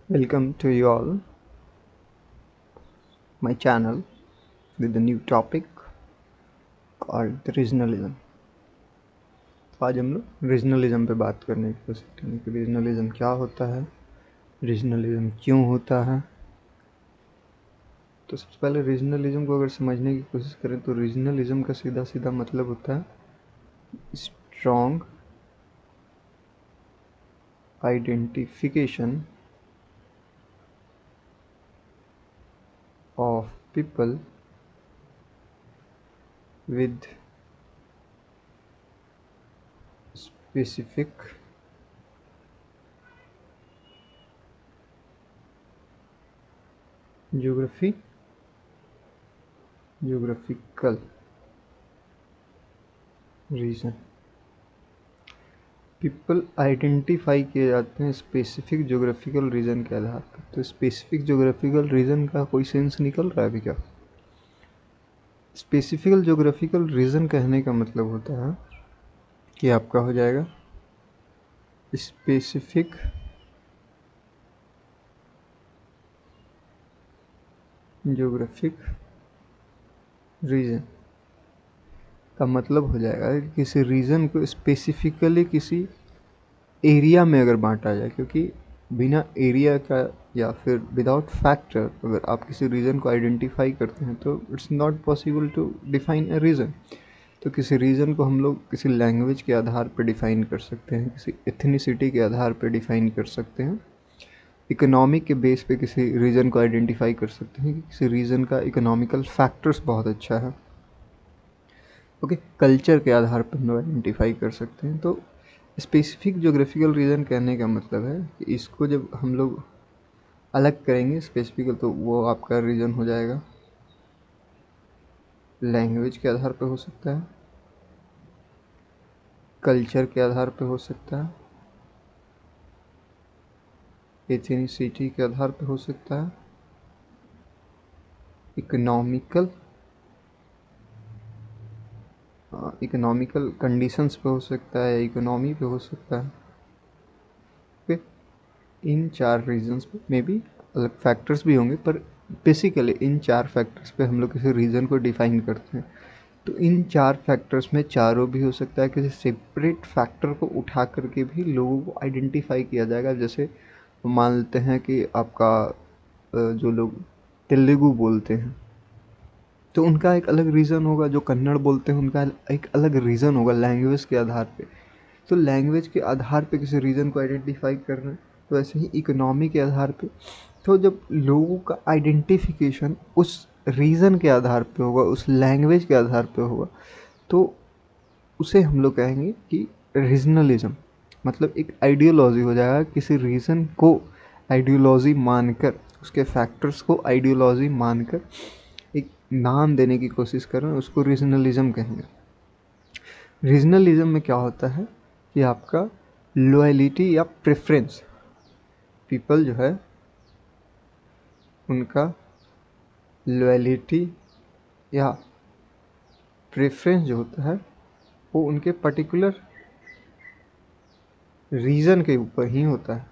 Welcome to you all, my channel with a new topic called regionalism. तो आज हम लोग रीजनलिज्म पे बात करने की कोशिश करेंगे कि रीजनलिज्म क्या होता है, रीजनलिज्म क्यों होता है। तो सबसे पहले रीजनलिज्म को अगर समझने की कोशिश करें तो रीजनलिज्म का सीधा सीधा मतलब होता है strong identification of people with specific geographical region. People identify किए जाते हैं स्पेसिफिक ज्योग्राफिकल रीजन के आधार पर। तो स्पेसिफिक ज्योग्राफिकल रीजन का कोई सेंस निकल रहा है अभी क्या? स्पेसिफिकल ज्योग्राफिकल रीजन कहने का मतलब होता है कि आपका हो जाएगा स्पेसिफिक ज्योग्राफिक रीजन का मतलब हो जाएगा कि किसी रीजन को स्पेसिफिकली किसी एरिया में अगर बांटा जाए, क्योंकि बिना एरिया का या फिर विदाउट फैक्टर अगर आप किसी रीजन को आइडेंटिफाई करते हैं तो it's not possible to define a region. तो किसी रीजन को हम लोग किसी लैंग्वेज के आधार पर डिफाइन कर सकते हैं, किसी एथनिसिटी के आधार पर डिफाइन कर सकते हैं, इकोनॉमिक के बेस पे किसी रीजन को आइडेंटिफाई कर सकते हैं कि किसी रीजन का इकोनॉमिकल फैक्टर्स बहुत अच्छा है। ओके, कल्चर के आधार पर हम लोग आइडेंटिफाई कर सकते हैं। तो स्पेसिफिक ज्योग्राफिकल रीजन कहने का मतलब है कि इसको जब हम लोग अलग करेंगे स्पेसिफिकल, तो वो आपका रीजन हो जाएगा लैंग्वेज के आधार पर हो सकता है, कल्चर के आधार पर हो सकता है, एथनिसिटी के आधार पर हो सकता है, इकोनॉमिकल कंडीशंस पे हो सकता है, इकोनॉमी पे हो सकता है। ओके, इन चार रीजन्स पे मे बी अलग फैक्टर्स भी होंगे, पर बेसिकली इन चार फैक्टर्स पे हम लोग किसी रीजन को डिफाइन करते हैं। तो इन चार फैक्टर्स में चारों भी हो सकता है, किसी सेपरेट फैक्टर को उठा करके भी लोगों को आइडेंटिफाई किया जाएगा। जैसे मान लेते हैं कि आपका जो लोग तेलुगु बोलते हैं तो उनका एक अलग रीज़न होगा, जो कन्नड़ बोलते हैं उनका एक अलग रीज़न होगा लैंग्वेज के आधार पे। तो लैंग्वेज के आधार पे किसी रीजन को आइडेंटिफाई कर रहे हैं, तो ऐसे ही इकोनॉमी के आधार पे। तो जब लोगों का आइडेंटिफिकेशन उस रीजन के आधार पे होगा, उस लैंग्वेज के आधार पे होगा, तो उसे हम लोग कहेंगे कि रीजनलिज्म मतलब एक आइडियोलॉजी हो जाएगा। किसी रीजन को आइडियोलॉजी मानकर, उसके फैक्टर्स को आइडियोलॉजी मानकर एक नाम देने की कोशिश कर रहे हैं, उसको रीजनलिज्म कहेंगे। रीजनलिज्म में क्या होता है कि आपका लॉयलिटी या प्रेफरेंस, पीपल जो है उनका लॉयलिटी या प्रेफरेंस जो होता है वो उनके पर्टिकुलर रीज़न के ऊपर ही होता है।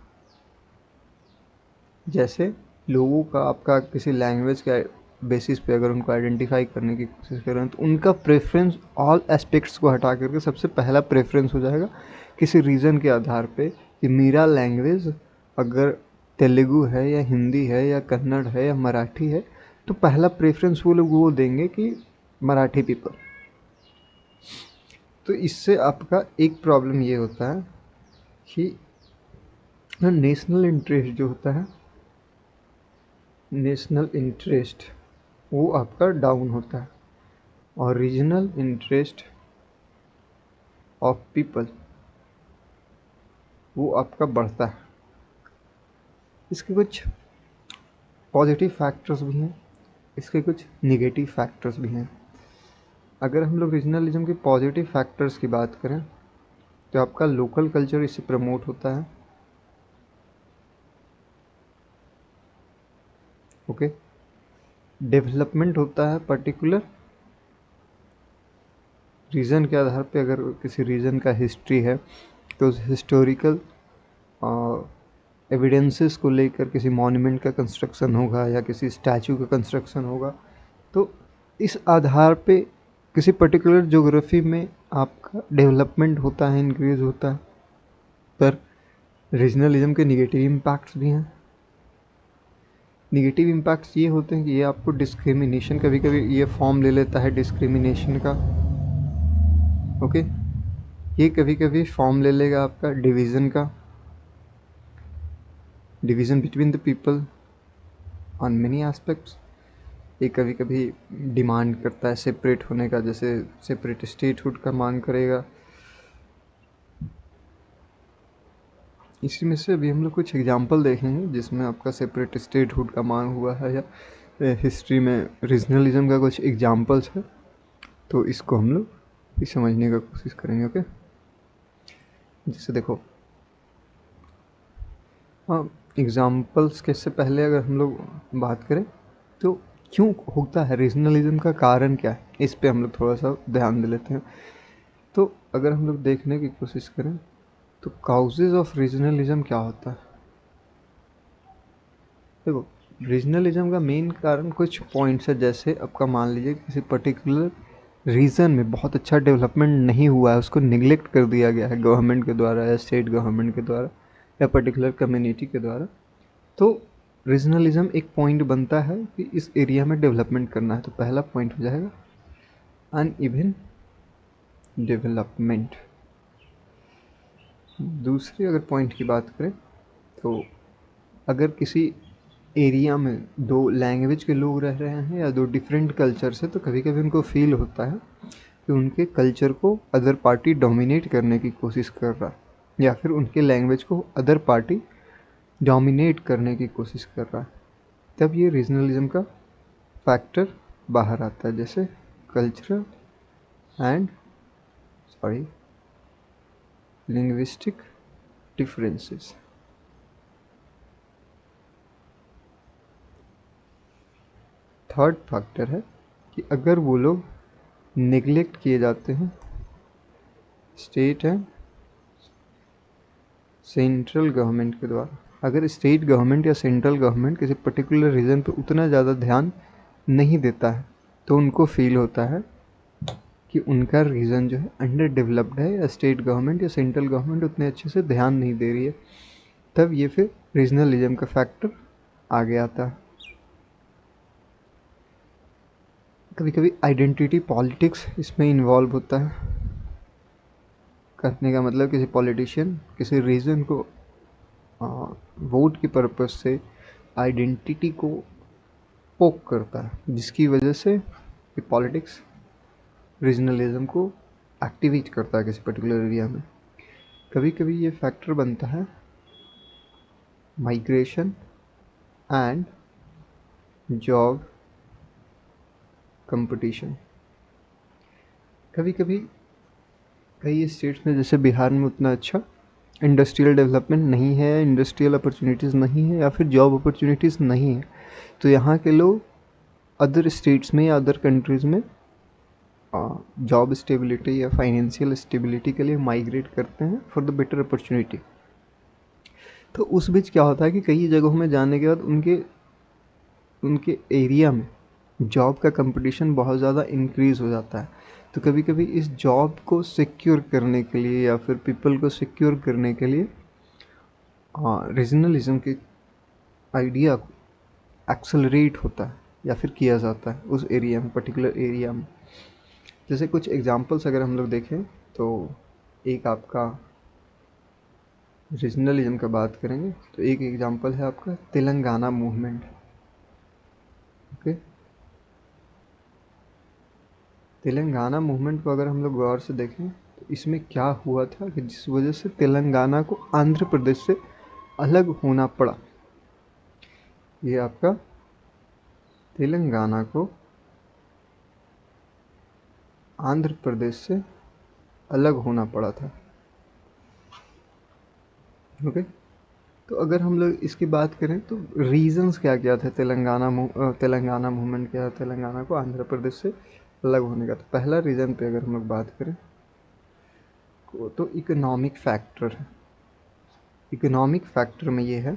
जैसे लोगों का आपका किसी लैंग्वेज के बेसिस पे अगर उनको आइडेंटिफाई करने की कोशिश कर रहे हैं तो उनका प्रेफरेंस ऑल एस्पेक्ट्स को हटा करके सबसे पहला प्रेफरेंस हो जाएगा किसी रीज़न के आधार पे कि मेरा लैंग्वेज अगर तेलुगु है या हिंदी है या कन्नड़ है या मराठी है, तो पहला प्रेफरेंस वो लोग वो देंगे कि मराठी पीपल। तो इससे आपका एक प्रॉब्लम ये होता है कि नेशनल इंटरेस्ट जो होता है, नेशनल इंटरेस्ट वो आपका डाउन होता है और रीजनल इंटरेस्ट ऑफ पीपल वो आपका बढ़ता है। इसके कुछ पॉजिटिव फैक्टर्स भी हैं, इसके कुछ निगेटिव फैक्टर्स भी हैं। अगर हम लोग रीजनलिज्म के पॉजिटिव फैक्टर्स की बात करें तो आपका लोकल कल्चर इससे प्रमोट होता है। ओके, डेवलपमेंट होता है पर्टिकुलर रीजन के आधार पे। अगर किसी रीजन का हिस्ट्री है तो उस हिस्टोरिकल एविडेंसेस को लेकर किसी मॉन्यूमेंट का कंस्ट्रक्शन होगा या किसी स्टैचू का कंस्ट्रक्शन होगा, तो इस आधार पे किसी पर्टिकुलर ज्योग्राफी में आपका डेवलपमेंट होता है, इंक्रीज होता है। पर रीजनलिज्म के निगेटिव इम्पैक्ट्स भी हैं। निगेटिव इम्पैक्ट्स ये होते हैं कि ये आपको डिस्क्रिमिनेशन, कभी कभी ये फॉर्म ले लेता है डिस्क्रिमिनेशन का। ओके, ये कभी कभी फॉर्म ले लेगा आपका डिवीज़न का, division between the people on many aspects. ये कभी कभी डिमांड करता है सेपरेट होने का, जैसे सेपरेट स्टेटहुड का मांग करेगा। इसी में से अभी हम लोग कुछ एग्जांपल देखेंगे जिसमें आपका सेपरेट स्टेटहुड का मांग हुआ है, या हिस्ट्री में रीजनलिज्म का कुछ एग्जांपल्स है, तो इसको हम लोग समझने का कोशिश करेंगे। ओके, जैसे देखो, हाँ, एग्जांपल्स के से पहले अगर हम लोग बात करें तो क्यों होता है रीजनलिज्म का कारण क्या है, इस पे हम लोग थोड़ा सा ध्यान दे लेते हैं। तो अगर हम लोग देखने की कोशिश करें तो काउजेज ऑफ रीजनलिज्म क्या होता है। देखो, रीजनलिज्म का मेन कारण कुछ पॉइंट्स है, जैसे आपका मान लीजिए किसी पर्टिकुलर रीजन में बहुत अच्छा डेवलपमेंट नहीं हुआ है, उसको निगलेक्ट कर दिया गया है गवर्नमेंट के द्वारा या स्टेट गवर्नमेंट के द्वारा या पर्टिकुलर कम्युनिटी के द्वारा, तो रीजनलिज्म एक पॉइंट बनता है कि इस एरिया में डेवलपमेंट करना है। तो पहला पॉइंट हो जाएगा अनइवन डेवलपमेंट। दूसरी अगर पॉइंट की बात करें तो अगर किसी एरिया में दो लैंग्वेज के लोग रह रहे हैं या दो डिफरेंट कल्चर से, तो कभी कभी उनको फील होता है कि उनके कल्चर को अदर पार्टी डोमिनेट करने की कोशिश कर रहा है, या फिर उनके लैंग्वेज को अदर पार्टी डोमिनेट करने की कोशिश कर रहा है। तब ये रीजनलिज्म का फैक्टर बाहर आता है, जैसे cultural and linguistic differences. Third factor है कि अगर वो लोग निगलेक्ट किए जाते हैं स्टेट एंड सेंट्रल गवर्नमेंट के द्वारा, अगर स्टेट गवर्नमेंट या सेंट्रल गवर्नमेंट किसी पर्टिकुलर रीजन पे उतना ज़्यादा ध्यान नहीं देता है, तो उनको फील होता है कि उनका रीजन जो है अंडर डेवलप्ड है, या स्टेट गवर्नमेंट या सेंट्रल गवर्नमेंट उतने अच्छे से ध्यान नहीं दे रही है। तब ये फिर रीजनलिज्म का फैक्टर आगे आता है। कभी कभी आइडेंटिटी पॉलिटिक्स इसमें इन्वॉल्व होता है। कहने का मतलब किसी पॉलिटिशियन किसी रीजन को वोट की पर्पस से आइडेंटिटी को पोक करता है, जिसकी वजह से ये पॉलिटिक्स रीजनलिज्म को एक्टिवेट करता है किसी पर्टिकुलर एरिया में। कभी कभी ये फैक्टर बनता है माइग्रेशन एंड जॉब कंपटीशन। कभी कभी कई स्टेट्स में, जैसे बिहार में, उतना अच्छा इंडस्ट्रियल डेवलपमेंट नहीं है, इंडस्ट्रियल अपॉर्चुनिटीज़ नहीं है, या फिर जॉब अपॉर्चुनिटीज़ नहीं है, तो यहाँ के लोग अदर स्टेट्स में या अदर कंट्रीज़ में जॉब स्टेबिलिटी या फाइनेंशियल स्टेबिलिटी के लिए माइग्रेट करते हैं फॉर द बेटर अपॉर्चुनिटी। तो उस बीच क्या होता है कि कई जगहों में जाने के बाद उनके उनके एरिया में जॉब का कंपटीशन बहुत ज़्यादा इंक्रीज़ हो जाता है। तो कभी कभी इस जॉब को सिक्योर करने के लिए या फिर पीपल को सिक्योर करने के लिए रीजनलिज्म के आइडिया को एक्सेलरेट होता है या फिर किया जाता है उस एरिया में, पर्टिकुलर एरिया में। जैसे कुछ एग्जांपल्स अगर हम लोग देखें तो एक आपका रीजनलिज्म का बात करेंगे तो एक एग्जांपल है आपका Telangana movement. Okay, Telangana movement को अगर हम लोग गौर से देखें तो इसमें क्या हुआ था कि जिस वजह से तेलंगाना को आंध्र प्रदेश से अलग होना पड़ा। ये आपका तेलंगाना को आंध्र प्रदेश से अलग होना पड़ा था। ओके, तो अगर हम लोग इसकी बात करें तो रीजंस क्या क्या थे तेलंगाना मूवमेंट क्या, तेलंगाना को आंध्र प्रदेश से अलग होने का। तो पहला रीज़न पे अगर हम लोग बात करें तो इकोनॉमिक फैक्टर है। इकोनॉमिक फैक्टर में ये है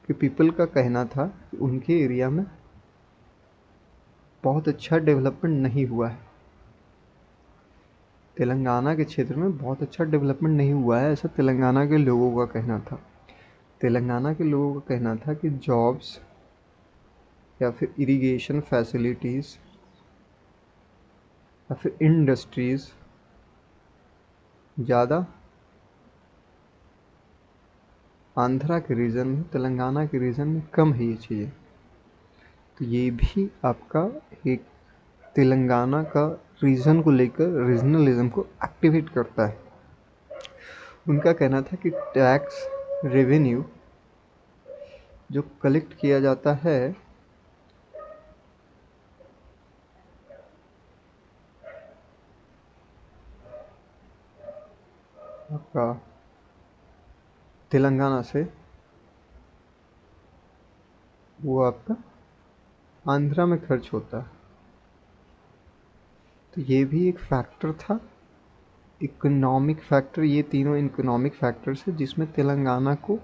कि पीपल का कहना था कि उनके एरिया में बहुत अच्छा डेवलपमेंट नहीं हुआ है, तेलंगाना के क्षेत्र में बहुत अच्छा डेवलपमेंट नहीं हुआ है, ऐसा तेलंगाना के लोगों का कहना था। तेलंगाना के लोगों का कहना था कि जॉब्स या फिर इरिगेशन फैसिलिटीज़ या फिर इंडस्ट्रीज़ ज़्यादा आंध्रा के रीजन में, तेलंगाना के रीजन में कम है ये चीज़ें। तो ये भी आपका एक तेलंगाना का रीजन को लेकर रीजनलिज्म को एक्टिवेट करता है। उनका कहना था कि टैक्स रेवेन्यू जो कलेक्ट किया जाता है आपका तेलंगाना से, वो आपका आंध्रा में खर्च होता है। तो ये भी एक फैक्टर था, इकोनॉमिक फैक्टर। ये तीनों इकोनॉमिक फैक्टर्स है जिसमें तेलंगाना को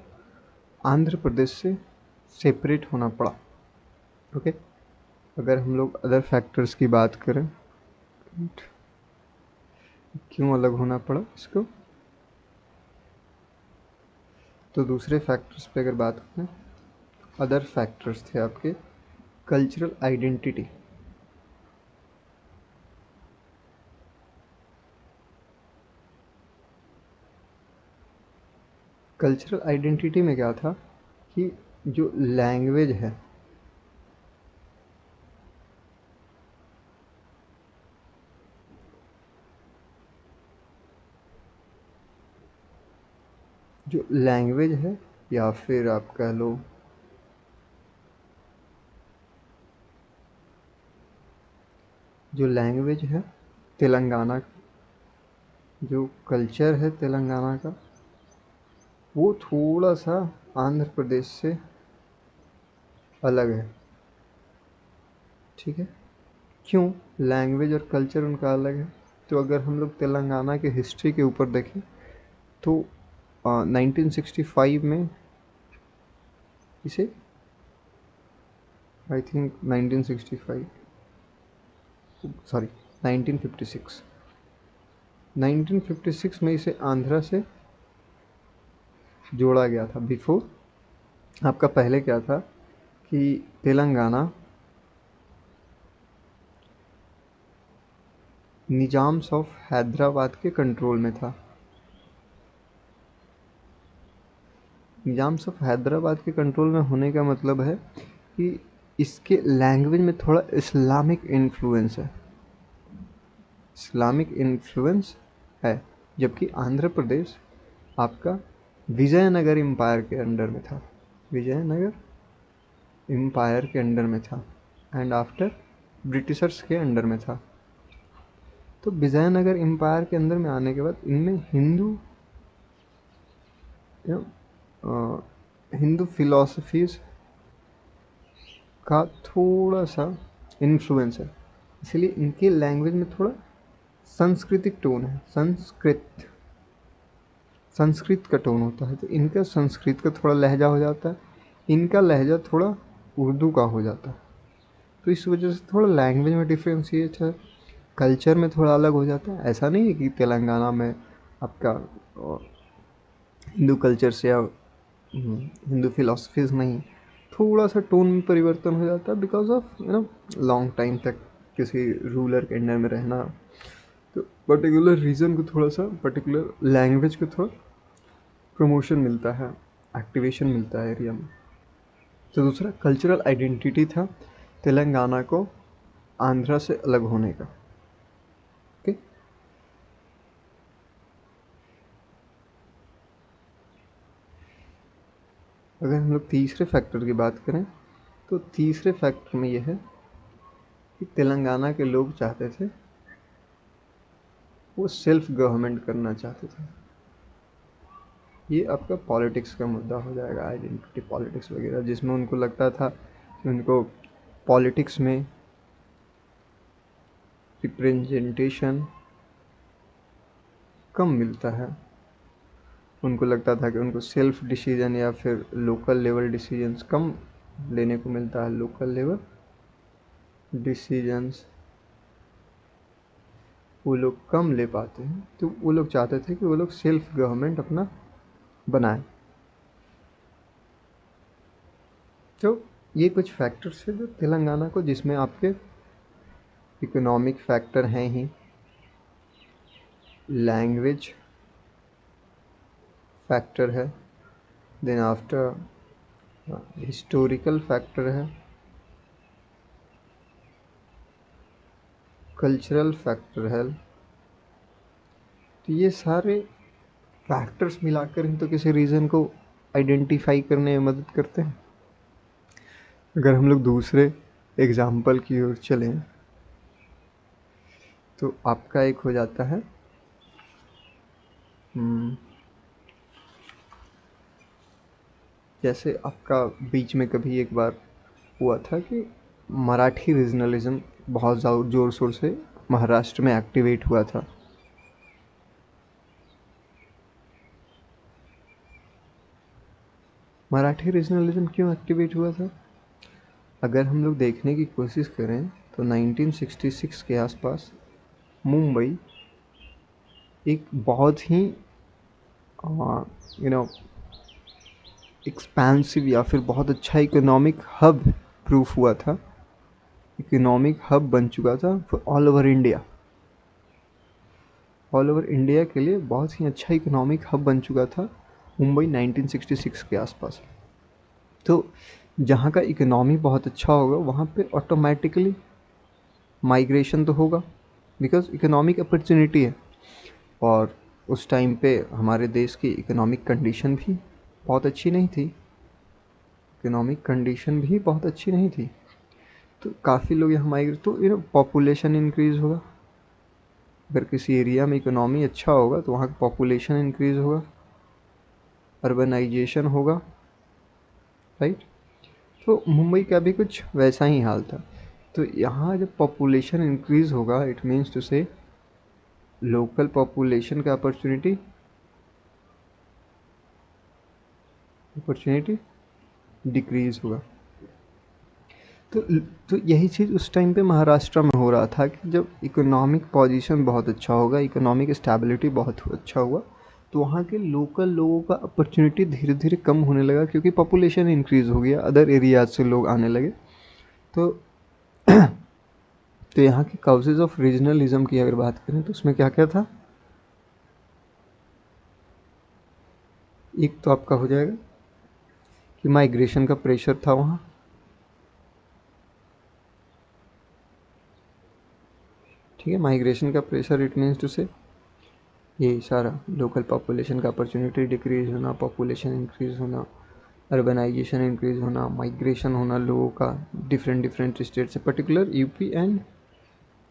आंध्र प्रदेश से सेपरेट होना पड़ा। ओके, अगर हम लोग अदर फैक्टर्स की बात करें, क्यों अलग होना पड़ा इसको, तो दूसरे फैक्टर्स पे अगर बात करें, अदर फैक्टर्स थे आपके कल्चरल आइडेंटिटी। कल्चरल आइडेंटिटी में क्या था कि जो लैंग्वेज है, जो लैंग्वेज है या फिर आप कह लो जो लैंग्वेज है तेलंगाना का, जो कल्चर है तेलंगाना का, वो थोड़ा सा आंध्र प्रदेश से अलग है। ठीक है, क्यों लैंग्वेज और कल्चर उनका अलग है? तो अगर हम लोग तेलंगाना के हिस्ट्री के ऊपर देखें तो 1965 में इसे, आई थिंक 1965, सॉरी 1956, 1956 में इसे आंध्रा से जोड़ा गया था। बिफोर आपका पहले क्या था कि तेलंगाना निजाम्स ऑफ हैदराबाद के कंट्रोल में था। निजाम्स ऑफ हैदराबाद के कंट्रोल में होने का मतलब है कि इसके लैंग्वेज में थोड़ा इस्लामिक इन्फ्लुएंस है, इस्लामिक इन्फ्लुएंस है, जबकि आंध्र प्रदेश आपका विजयनगर एम्पायर के अंडर में था, विजयनगर एम्पायर के अंडर में था एंड आफ्टर ब्रिटिशर्स के अंडर में था। तो विजयनगर एम्पायर के अंदर में आने के बाद इनमें हिंदू फिलॉसफीज का थोड़ा सा इन्फ्लुएंस है, इसलिए इनके लैंग्वेज में थोड़ा सांस्कृतिक टोन है, संस्कृत का टोन होता है। तो इनका संस्कृत का थोड़ा लहजा हो जाता है, इनका लहजा थोड़ा उर्दू का हो जाता है। तो इस वजह से थोड़ा लैंग्वेज में डिफ्रेंशिएट है, कल्चर में थोड़ा अलग हो जाता है। ऐसा नहीं है कि तेलंगाना में आपका हिंदू कल्चर से या हिंदू फिलॉसफीज नहीं, थोड़ा सा टोन में परिवर्तन हो जाता है बिकॉज ऑफ लॉन्ग टाइम तक किसी रूलर के अंडर में रहना। तो पर्टिकुलर रीजन को थोड़ा सा, पर्टिकुलर लैंग्वेज को थोड़ा प्रमोशन मिलता है, एक्टिवेशन मिलता है एरिया में। तो दूसरा कल्चरल आइडेंटिटी था तेलंगाना को आंध्रा से अलग होने का। ओके, अगर हम लोग तीसरे फैक्टर की बात करें तो तीसरे फैक्टर में यह है कि तेलंगाना के लोग चाहते थे, वो सेल्फ गवर्नमेंट करना चाहते थे। ये आपका पॉलिटिक्स का मुद्दा हो जाएगा, आइडेंटिटी पॉलिटिक्स वगैरह, जिसमें उनको लगता था कि उनको पॉलिटिक्स में रिप्रेजेंटेशन कम मिलता है। उनको लगता था कि उनको सेल्फ डिसीजन या फिर लोकल लेवल डिसीजंस कम लेने को मिलता है, लोकल लेवल डिसीजंस वो लोग कम ले पाते हैं, तो वो लोग चाहते थे कि वो लोग सेल्फ गवर्नमेंट अपना बनाए। तो ये कुछ फैक्टर्स है जो तेलंगाना को, जिसमें आपके इकोनॉमिक फैक्टर हैं ही, लैंग्वेज फैक्टर है, देन आफ्टर हिस्टोरिकल फैक्टर है, कल्चरल फैक्टर है। तो ये सारे फैक्टर्स मिलाकर ही तो किसी रीज़न को आइडेंटिफाई करने में मदद करते हैं। अगर हम लोग दूसरे एग्जाम्पल की ओर चलें तो आपका एक हो जाता है जैसे आपका बीच में कभी एक बार हुआ था कि मराठी रीजनलिज्म बहुत ज़्यादा ज़ोर शोर से महाराष्ट्र में एक्टिवेट हुआ था। मराठी रीजनलिज्म क्यों एक्टिवेट हुआ था? अगर हम लोग देखने की कोशिश करें तो 1966 के आसपास मुंबई एक बहुत ही एक्सपेंसिव या फिर बहुत अच्छा इकोनॉमिक हब प्रूफ हुआ था, इकोनॉमिक हब बन चुका था all over India. All over India के लिए बहुत ही अच्छा इकोनॉमिक हब बन चुका था मुंबई 1966 के आसपास। तो जहाँ का इकोनॉमी बहुत अच्छा होगा वहाँ पे ऑटोमेटिकली माइग्रेशन तो होगा, बिकॉज इकोनॉमिक अपॉर्चुनिटी है। और उस टाइम पे हमारे देश की इकोनॉमिक कंडीशन भी बहुत अच्छी नहीं थी, इकोनॉमिक कंडीशन भी बहुत अच्छी नहीं थी। तो काफ़ी लोग यहाँ माइग्रेट, तो पॉपुलेशन इंक्रीज़ होगा। अगर किसी एरिया में इकोनॉमी अच्छा होगा तो वहाँ का पॉपुलेशन इंक्रीज़ होगा, अर्बनाइजेशन होगा, राइट। तो मुंबई का भी कुछ वैसा ही हाल था। तो यहाँ जब पॉपुलेशन इंक्रीज़ होगा, इट मीन्स टू से लोकल पॉपुलेशन का अपॉर्चुनिटी डिक्रीज़ होगा। तो यही चीज़ उस टाइम पे महाराष्ट्र में हो रहा था कि जब इकोनॉमिक पोजीशन बहुत अच्छा होगा, इकोनॉमिक स्टेबिलिटी बहुत अच्छा हुआ, तो वहाँ के लोकल लोगों का अपॉर्चुनिटी धीरे धीरे कम होने लगा क्योंकि पॉपुलेशन इंक्रीज़ हो गया, अदर एरियाज से लोग आने लगे। तो तो यहाँ के काउजेज ऑफ रीजनलिज्म की अगर बात करें तो उसमें क्या क्या था? एक तो आपका हो जाएगा कि माइग्रेशन का प्रेशर था वहाँ, ठीक है। माइग्रेशन का प्रेशर इट मीन्स टू से ये सारा लोकल पॉपुलेशन का अपॉर्चुनिटी डिक्रीज होना, पॉपुलेशन इंक्रीज होना, अर्बनाइजेशन इंक्रीज होना, माइग्रेशन होना लोगों का डिफरेंट डिफरेंट स्टेट से, पर्टिकुलर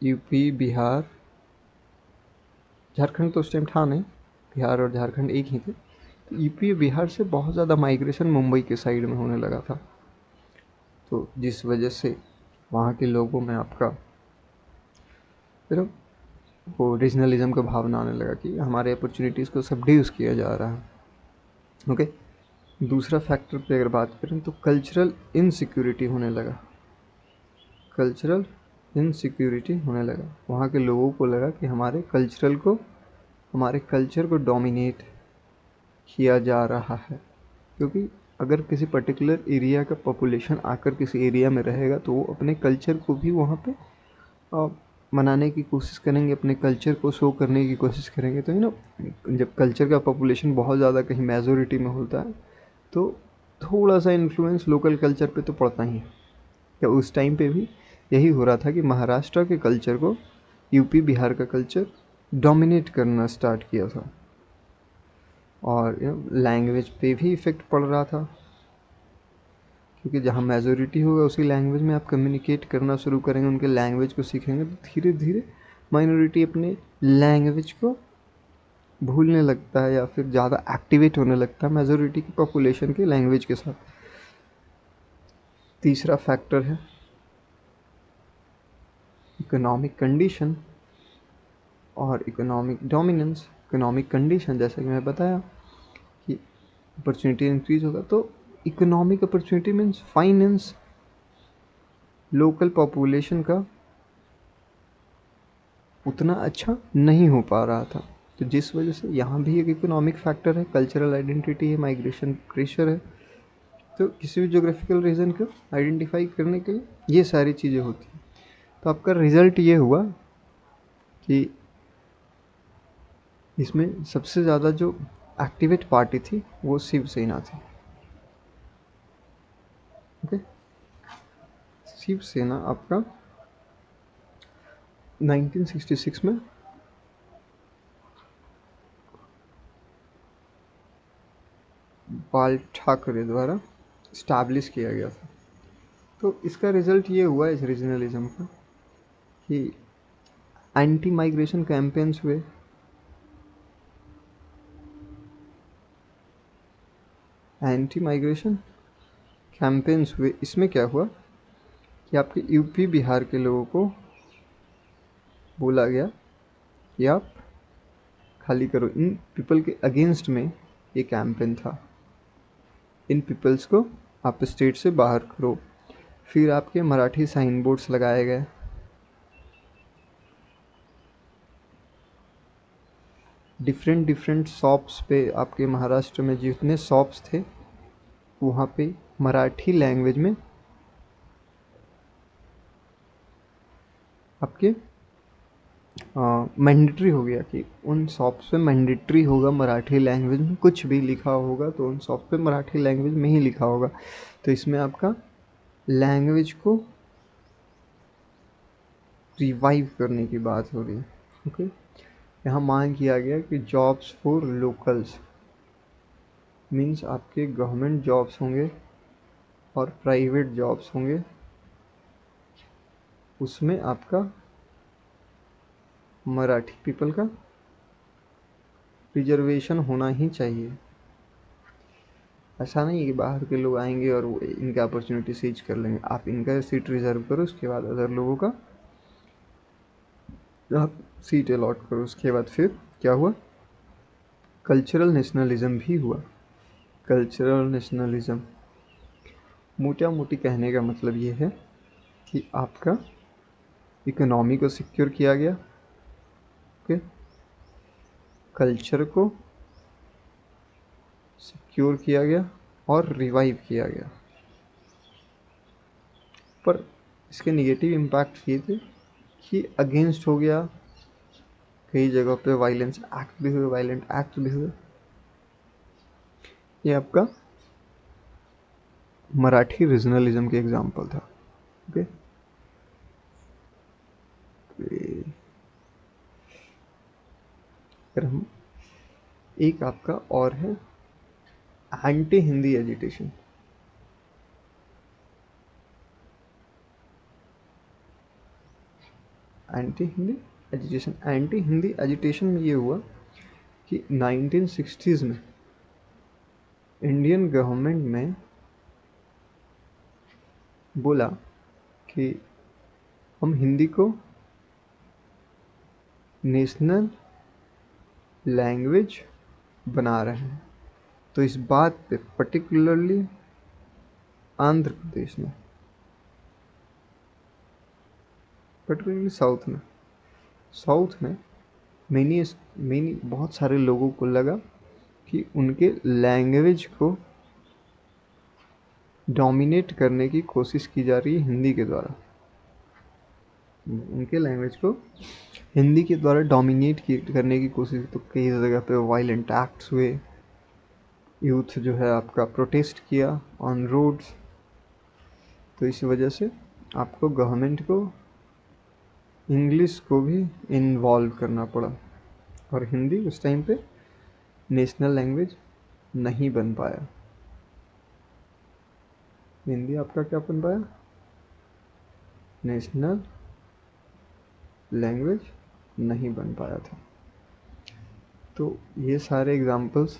यूपी बिहार, झारखंड तो उस टाइम था नहीं, बिहार और झारखंड एक ही थे। तो यूपी बिहार से बहुत ज़्यादा माइग्रेशन मुंबई के साइड में होने लगा था, तो जिस वजह से वहाँ के लोगों में आपका फिर वो रीजनलिज्म का भावना आने लगा कि हमारे अपॉर्चुनिटीज़ को सबड्यूस किया जा रहा है, ओके। दूसरा फैक्टर पे अगर बात करें तो कल्चरल इनसिक्योरिटी होने लगा, कल्चरल इनसिक्योरिटी होने लगा। वहाँ के लोगों को लगा कि हमारे कल्चर को डोमिनेट किया जा रहा है, क्योंकि अगर किसी पर्टिकुलर एरिया का पॉपुलेशन आकर किसी एरिया में रहेगा तो वो अपने कल्चर को भी वहाँ पे मनाने की कोशिश करेंगे, अपने कल्चर को शो करने की कोशिश करेंगे। तो जब कल्चर का पॉपुलेशन बहुत ज़्यादा कहीं मेजोरिटी में होता है तो थोड़ा सा इन्फ्लुएंस लोकल कल्चर पे तो पड़ता ही है। क्या उस टाइम पे भी यही हो रहा था कि महाराष्ट्र के कल्चर को यूपी बिहार का कल्चर डोमिनेट करना स्टार्ट किया था, और लैंग्वेज पे भी इफ़ेक्ट पड़ रहा था, क्योंकि जहाँ मेजोरिटी होगा उसी लैंग्वेज में आप कम्युनिकेट करना शुरू करेंगे, उनके लैंग्वेज को सीखेंगे, तो धीरे धीरे माइनॉरिटी अपने लैंग्वेज को भूलने लगता है या फिर ज़्यादा एक्टिवेट होने लगता है मेजोरिटी की पॉपुलेशन के लैंग्वेज के साथ। तीसरा फैक्टर है इकोनॉमिक कंडीशन और इकोनॉमिक डोमिनेंस। इकोनॉमिक कंडीशन जैसा कि मैं बताया अपॉर्चुनिटी इंक्रीज होगा तो economic opportunity means finance local population का उतना अच्छा नहीं हो पा रहा था, तो जिस वजह से यहाँ भी एक इकोनॉमिक फैक्टर है, कल्चरल आइडेंटिटी है, माइग्रेशन प्रेशर है। तो किसी भी जोग्राफिकल रीजन को आइडेंटिफाई करने के लिए ये सारी चीज़ें होती हैं। तो आपका रिजल्ट ये हुआ कि इसमें सबसे ज़्यादा जो एक्टिवेट पार्टी थी वो शिवसेना थी। ओके, शिवसेना आपका 1966 में बाल ठाकरे द्वारा इस्टेब्लिश किया गया था। तो इसका रिजल्ट ये हुआ इस रीजनलिज्म का कि एंटी माइग्रेशन कैंपेन्स हुए, एंटी माइग्रेशन कैंपेन्स हुए। इसमें क्या हुआ कि आपके यूपी बिहार के लोगों को बोला गया कि आप खाली करो। इन पीपल के अगेंस्ट में ये कैंपेन था, इन पीपल्स को आप स्टेट से बाहर करो। फिर आपके मराठी साइन बोर्ड्स लगाए गए, डिफरेंट शॉप्स पे, आपके महाराष्ट्र में जितने शॉप्स थे वहाँ पे मराठी लैंग्वेज में आपके मैंडेटरी हो गया कि उन शॉप्स पे मैंडेटरी होगा मराठी लैंग्वेज में, कुछ भी लिखा होगा तो उन शॉप पे मराठी लैंग्वेज में ही लिखा होगा। तो इसमें आपका लैंग्वेज को रिवाइव करने की बात हो रही है। ओके, यहाँ मांग किया गया कि जॉब्स फॉर लोकल्स मीन्स आपके गवर्नमेंट जॉब्स होंगे और प्राइवेट जॉब्स होंगे, उसमें आपका मराठी पीपल का रिजर्वेशन होना ही चाहिए। ऐसा नहीं है कि बाहर के लोग आएंगे और वो इनके अपॉर्चुनिटी सीज कर लेंगे। आप इनका सीट रिजर्व करो, उसके बाद अदर लोगों का आप सीट अलॉट करो। उसके बाद फिर क्या हुआ, कल्चरल नेशनलिज्म भी हुआ। कल्चरल नेशनलिज्म मोटा मोटी कहने का मतलब ये है कि आपका इकोनॉमी को सिक्योर किया गया, ओके, कल्चर को सिक्योर किया गया और रिवाइव किया गया। पर इसके नेगेटिव इम्पैक्ट ये थे कि अगेंस्ट हो गया, कई जगह पे वायलेंस एक्ट भी हुए, वायलेंट एक्ट भी हुए। ये आपका मराठी रीजनलिज्म के एग्जाम्पल था। ओके, फिर हम एक आपका और है anti Hindi agitation. Anti Hindi agitation, anti Hindi agitation में ये हुआ कि 1960s में इंडियन गवर्नमेंट ने बोला कि हम हिंदी को नेशनल लैंग्वेज बना रहे हैं। तो इस बात पे पर्टिकुलरली आंध्र प्रदेश में, पर्टिकुलरली साउथ में मैनी बहुत सारे लोगों को लगा कि उनके लैंग्वेज को डोमिनेट करने की कोशिश की जा रही है हिंदी के द्वारा। उनके लैंग्वेज को हिंदी के द्वारा डोमिनेट करने की कोशिश, तो कई जगह पे वायलेंट एक्ट्स हुए, यूथ जो है आपका प्रोटेस्ट किया ऑन रोड्स। तो इस वजह से आपको गवर्नमेंट को इंग्लिश को भी इन्वॉल्व करना पड़ा और हिंदी उस टाइम पे नेशनल लैंग्वेज नहीं बन पाया। हिंदी आपका क्या बन पाया, नेशनल लैंग्वेज नहीं बन पाया था। तो ये सारे एग्जाम्पल्स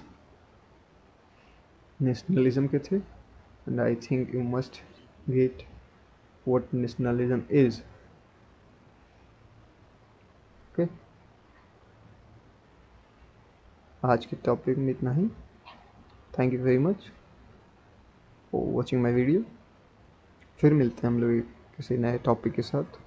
नेशनलिज्म के थे, and I think you must get what nationalism is. Okay, आज के टॉपिक में इतना ही। Thank you very much for watching my video. फिर मिलते हैं हम लोग किसी नए टॉपिक के साथ।